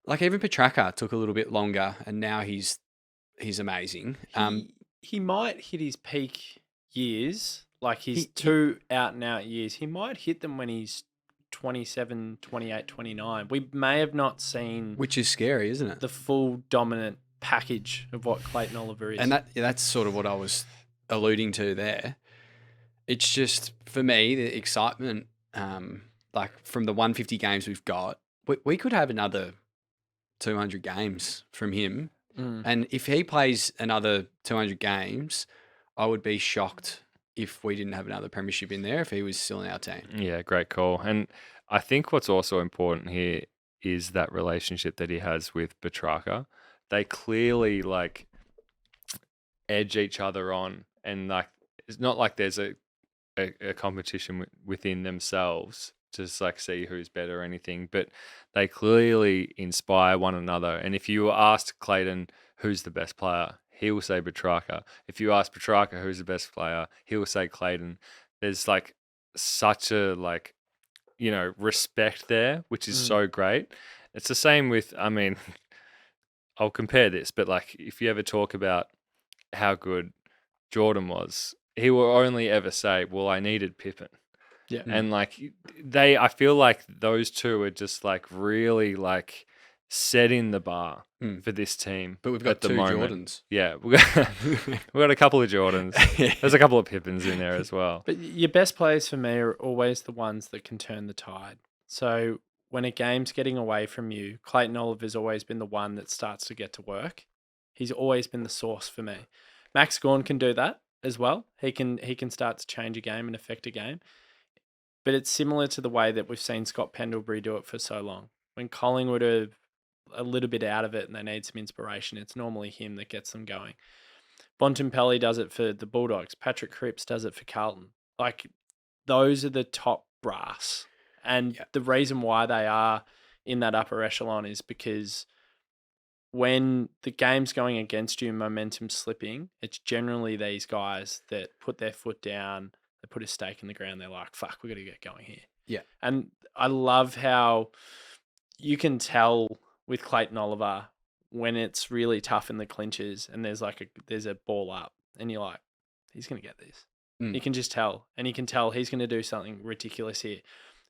like even Petrarca took a little bit longer and now he's amazing. He might hit his peak years, like his 2 out-and-out years. He might hit them when he's 27, 28, 29. We may have not seen... Which is scary, isn't it? The full dominant package of what Clayton Oliver is. And that's sort of what I was alluding to there. It's just, for me, the excitement, like from the 150 games we've got, we could have another 200 games from him. And if he plays another 200 games, I would be shocked if we didn't have another premiership in there if he was still in our team. Yeah, great call. And I think what's also important here is that relationship that he has with Petrarca. They clearly like edge each other on, and like it's not like there's a competition within themselves to just like see who's better or anything, but they clearly inspire one another. And if you asked Clayton who's the best player, he will say Petrarca. If you ask Petrarca who's the best player, he will say Clayton. There's like such a like, you know, respect there, which is so great. It's the same with, I mean, I'll compare this, but like if you ever talk about how good Jordan was, he will only ever say, well, I needed Pippen. Yeah. And like I feel like those two are just like really like setting the bar for this team. But we've got two Jordans. Yeah. We've got a couple of Jordans. There's a couple of Pippins in there as well. But your best players for me are always the ones that can turn the tide. So when a game's getting away from you, Clayton Oliver's always been the one that starts to get to work. He's always been the source for me. Max Gawn can do that as well. He can start to change a game and affect a game. But it's similar to the way that we've seen Scott Pendlebury do it for so long. When Collingwood are a little bit out of it and they need some inspiration, it's normally him that gets them going. Bontempelli does it for the Bulldogs. Patrick Cripps does it for Carlton. Like, those are the top brass. And the reason why they are in that upper echelon is because when the game's going against you and momentum's slipping, it's generally these guys that put their foot down, they put a stake in the ground, they're like, fuck, we got to get going here. Yeah. And I love how you can tell with Clayton Oliver when it's really tough in the clinches and there's a ball up and you're like, he's going to get this. You can just tell. And you can tell he's going to do something ridiculous here.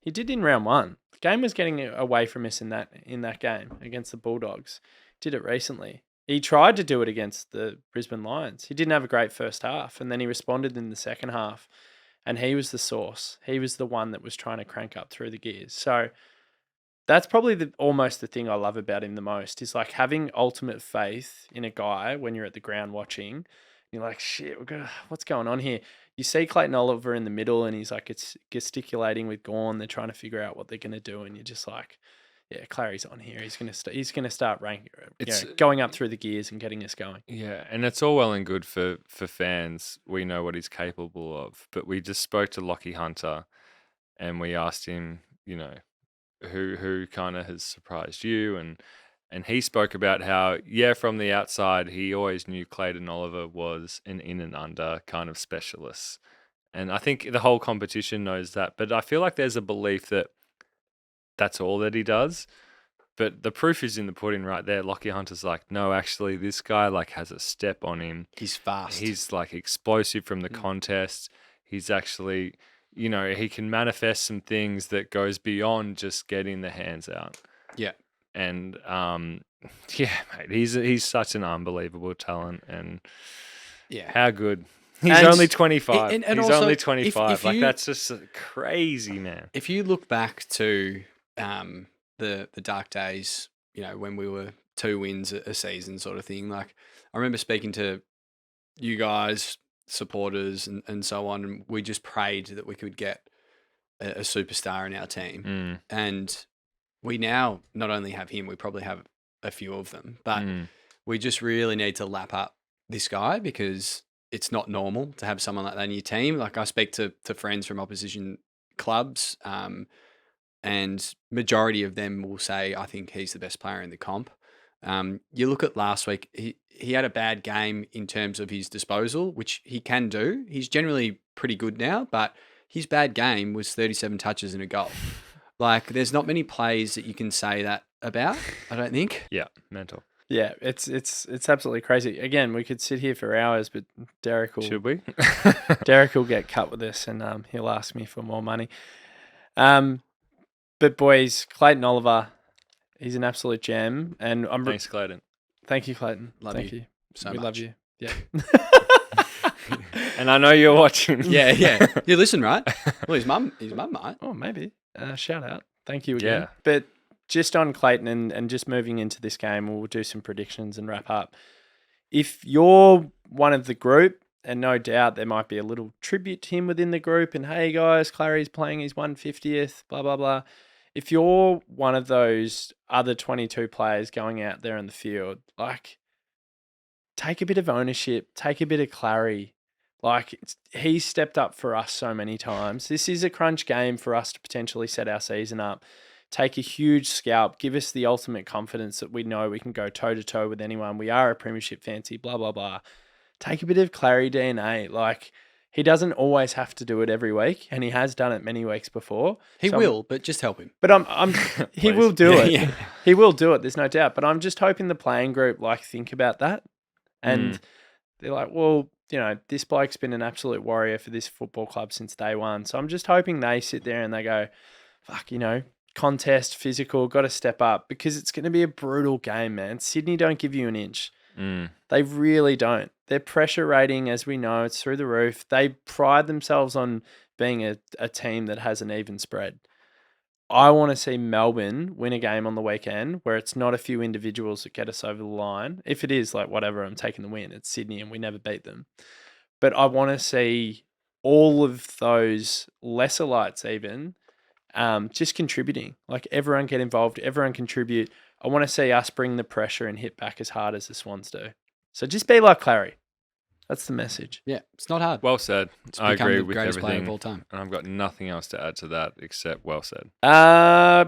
He did in round one. The game was getting away from us in that game against the Bulldogs. Did it recently. He tried to do it against the Brisbane Lions. He didn't have a great first half, and then he responded in the second half, and he was the source. He was the one that was trying to crank up through the gears. So that's probably almost the thing I love about him the most, is like having ultimate faith in a guy when you're at the ground watching. You're like, shit, what's going on here? You see Clayton Oliver in the middle, and he's like, it's gesticulating with Gawn. They're trying to figure out what they're going to do, and you're just like, yeah, Clary's on here. He's gonna start going up through the gears and getting us going. Yeah, and it's all well and good for fans. We know what he's capable of, but we just spoke to Lockie Hunter, and we asked him, you know, who kind of has surprised you, and he spoke about how, yeah, from the outside, he always knew Clayton Oliver was an in and under kind of specialist, and I think the whole competition knows that. But I feel like there's a belief that that's all that he does. But the proof is in the pudding right there. Lockie Hunter's like, no, actually, this guy like has a step on him. He's fast. He's like explosive from the contest. He's actually, you know, he can manifest some things that goes beyond just getting the hands out. Yeah. And yeah, mate, he's such an unbelievable talent, and how good. He's only 25. And he's also, only 25. if you, that's just crazy, man. If you look back to the dark days, you know, when we were 2 wins a season sort of thing, like I remember speaking to you guys, supporters and so on, and we just prayed that we could get a superstar in our team. And we now not only have him, we probably have a few of them, but we just really need to lap up this guy, because it's not normal to have someone like that in your team. Like, I speak to friends from opposition clubs, and majority of them will say, I think he's the best player in the comp. You look at last week, he had a bad game in terms of his disposal, which he can do. He's generally pretty good now, but his bad game was 37 touches and a goal. Like, there's not many plays that you can say that about, I don't think. Yeah, mental. Yeah, it's absolutely crazy. Again, we could sit here for hours, but Derek will... Should we? Derek will get cut with this, and he'll ask me for more money. But boys, Clayton Oliver, he's an absolute gem, and Thanks, Clayton. Thank you, Clayton. Love Thank you you. so We much. love you. Yeah. And I know you're watching. Yeah. You listen, right? Well, his mum might. Oh, maybe. Shout out. Thank you again. Yeah. But just on Clayton and just moving into this game, we'll do some predictions and wrap up. If you're one of the group, and no doubt there might be a little tribute to him within the group, and hey guys, Clary's playing his 150th, blah, blah, blah. If you're one of those other 22 players going out there in the field, like, take a bit of ownership, take a bit of Clary. Like, he's stepped up for us so many times. This is a crunch game for us to potentially set our season up. Take a huge scalp, give us the ultimate confidence that we know we can go toe-to-toe with anyone. We are a premiership fancy, blah, blah, blah. Take a bit of Clary DNA. Like, he doesn't always have to do it every week, and he has done it many weeks before. He will, but just help him. But he will do it. Yeah. He will do it, there's no doubt. But I'm just hoping the playing group, like, think about that. And they're like, well, you know, this bloke's been an absolute warrior for this football club since day one. So I'm just hoping they sit there and they go, fuck, you know, contest, physical, got to step up, because it's going to be a brutal game, man. Sydney don't give you an inch. They really don't. Their pressure rating, as we know, it's through the roof. They pride themselves on being a team that has an even spread. I want to see Melbourne win a game on the weekend where it's not a few individuals that get us over the line. If it is, like, whatever, I'm taking the win. It's Sydney and we never beat them. But I want to see all of those lesser lights even just contributing. Like, everyone get involved, everyone contribute. I want to see us bring the pressure and hit back as hard as the Swans do. So just be like Clary. That's the message. Yeah, it's not hard. Well said. It's I become agree the with greatest player everything. of all time. And I've got nothing else to add to that except well said.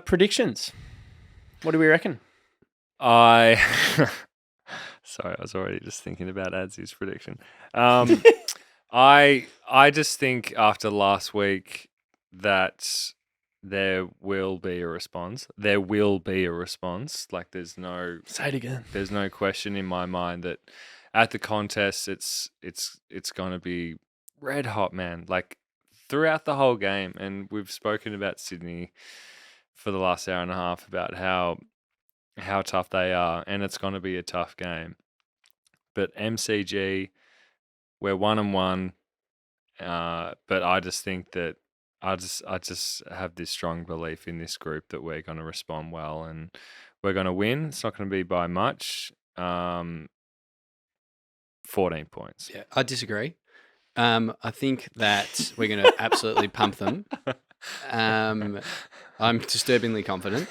Predictions. What do we reckon? Sorry, I was already just thinking about Adzy's prediction. I just think after last week that there will be a response. There will be a response. Like, there's no Say it again. There's no question in my mind that at the contest it's going to be red hot, man. Like, throughout the whole game, and we've spoken about Sydney for the last hour and a half about how tough they are, and it's going to be a tough game. But MCG, we're 1-1, but I just think that I just have this strong belief in this group that we're going to respond well and we're going to win. It's not going to be by much. 14 points. Yeah, I disagree. I think that we're going to absolutely pump them. I'm disturbingly confident.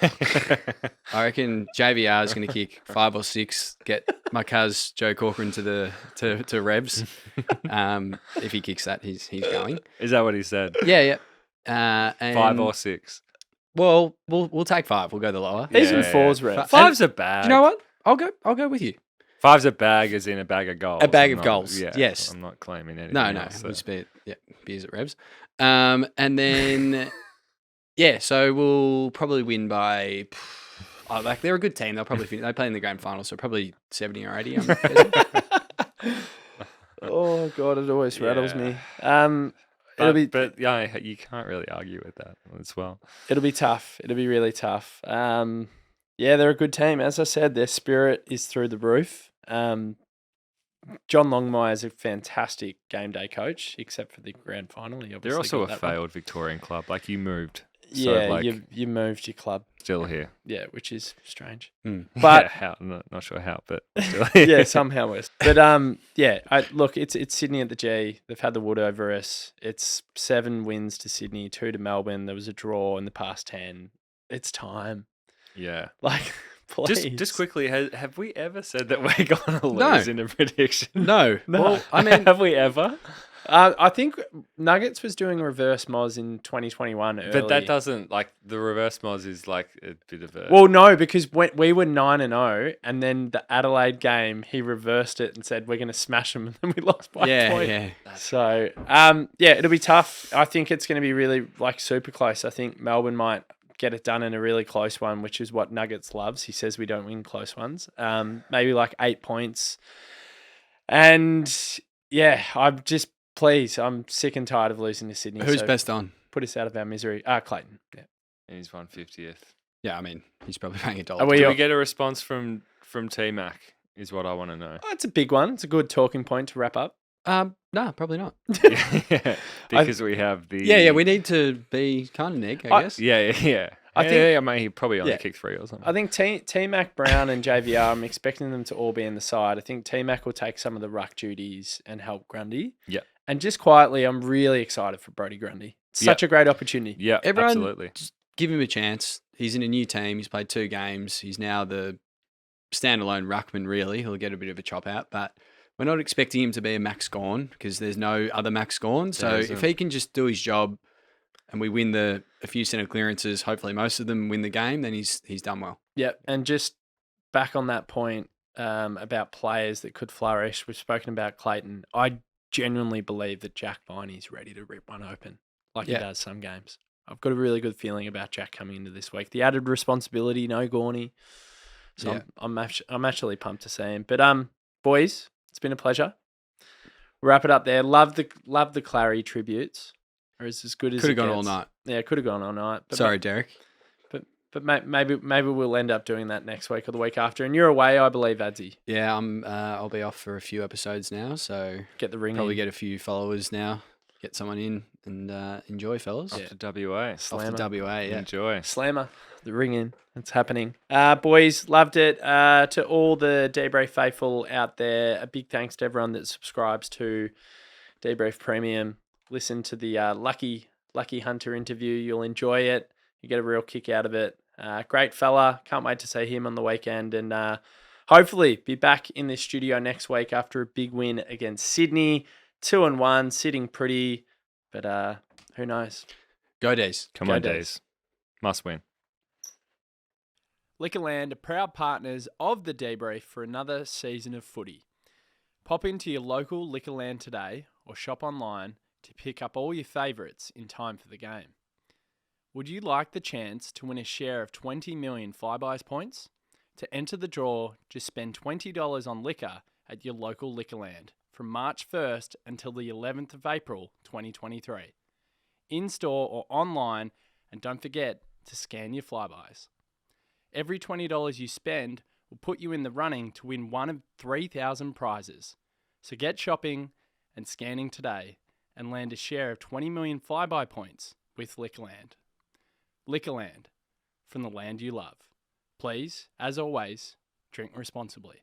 I reckon JVR is going to kick 5 or 6, get my cuz Joe Corcoran to Rebs. If he kicks that, he's going. Is that what he said? Yeah. And 5 or 6. Well, we'll take 5. We'll go the lower. Even 4's red. 5's a bag. Do you know what? I'll go with you. 5's a bag, as in a bag of goals. A bag of goals. Yeah, yes. I'm not claiming anything. No. else, We'll just be beers at Rebs. And then so we'll probably win by. Like, they're a good team. They'll probably they play in the grand final, so probably 70 or 80. I'm guessing. Oh God, it always rattles me. But yeah, you can't really argue with that as well. It'll be tough. It'll be really tough. Yeah, they're a good team. As I said, their spirit is through the roof. John Longmire is a fantastic game day coach, except for the grand final. They're also a failed Victorian club. Like, you moved. Yeah, so, like, you moved your club. Still here. Yeah, which is strange. But how? Not sure how, but still here. Yeah, somehow worse. But look, it's Sydney at the G. They've had the wood over us. It's 7 wins to Sydney, 2 to Melbourne. There was a draw in the past 10. It's time. Yeah. Like, please. Just quickly, have we ever said that we're going to lose in a prediction? No. Well, I mean, have we ever? I think Nuggets was doing reverse moz in 2021 early. But that doesn't, like, the reverse moz is like a bit of a... Well, no, because when we were 9-0, and then the Adelaide game, he reversed it and said, we're going to smash them, and then we lost by a point. Yeah. So, it'll be tough. I think it's going to be really, like, super close. I think Melbourne might get it done in a really close one, which is what Nuggets loves. He says we don't win close ones. Maybe like 8 points. And, yeah, I'm sick and tired of losing to Sydney. Who's best on? Put us out of our misery. Clayton. Yeah. And he's 150th. Yeah, I mean, he's probably paying $1. Are we Do we get a response from T-Mac is what I want to know. Oh, it's a big one. It's a good talking point to wrap up. No, probably not. Yeah, because we have the... Yeah, we need to be kind of neg, I guess. Yeah. I think- I mean, he probably only kicked 3 or something. I think T-Mac, Brown and JVR, I'm expecting them to all be in the side. I think T-Mac will take some of the ruck duties and help Grundy. Yeah. And just quietly, I'm really excited for Brodie Grundy. Such a great opportunity. Yeah, Everyone, absolutely. just give him a chance. He's in a new team. He's played 2 games. He's now the standalone ruckman, really. He'll get a bit of a chop out, but we're not expecting him to be a Max Gawn because there's no other Max Gawn. So if he can just do his job and we win a few centre clearances, hopefully most of them win the game, then he's done well. Yeah, and just back on that point about players that could flourish, we've spoken about Clayton. I genuinely believe that Jack Viney's ready to rip one open like he does some games. I've got a really good feeling about Jack coming into this week. The added responsibility, no Gorney. So I'm actually pumped to see him. But boys, it's been a pleasure. We'll wrap it up there. Love the Clary tributes. Or is as good as Could it have gone gets. all night. Yeah, could have gone all night. But Sorry, Derek. But maybe we'll end up doing that next week or the week after. And you're away, I believe, Adzy. Yeah, I'll be off for a few episodes now, so Get the ring probably in. get a few followers now. Get someone in and enjoy, fellas. Off to WA. Off Slammer. to WA, yeah. Enjoy. Slammer, the ring in. It's happening. Boys, loved it. To all the DeeBrief faithful out there, a big thanks to everyone that subscribes to DeeBrief Premium. Listen to the Lucky Hunter interview. You'll enjoy it. You get a real kick out of it. Great fella. Can't wait to see him on the weekend. And hopefully be back in this studio next week after a big win against Sydney. 2-1, sitting pretty. But who knows? Go Days. Come on, Days. Must win. Liquorland are proud partners of the DeeBrief for another season of footy. Pop into your local Liquorland today or shop online to pick up all your favourites in time for the game. Would you like the chance to win a share of 20 million Flybuys points? To enter the draw, just spend $20 on liquor at your local Liquorland from March 1st until the 11th of April 2023. In-store or online, and don't forget to scan your Flybuys. Every $20 you spend will put you in the running to win one of 3,000 prizes. So get shopping and scanning today and land a share of 20 million Flybuy points with Liquorland. Liquorland, from the land you love. Please, as always, drink responsibly.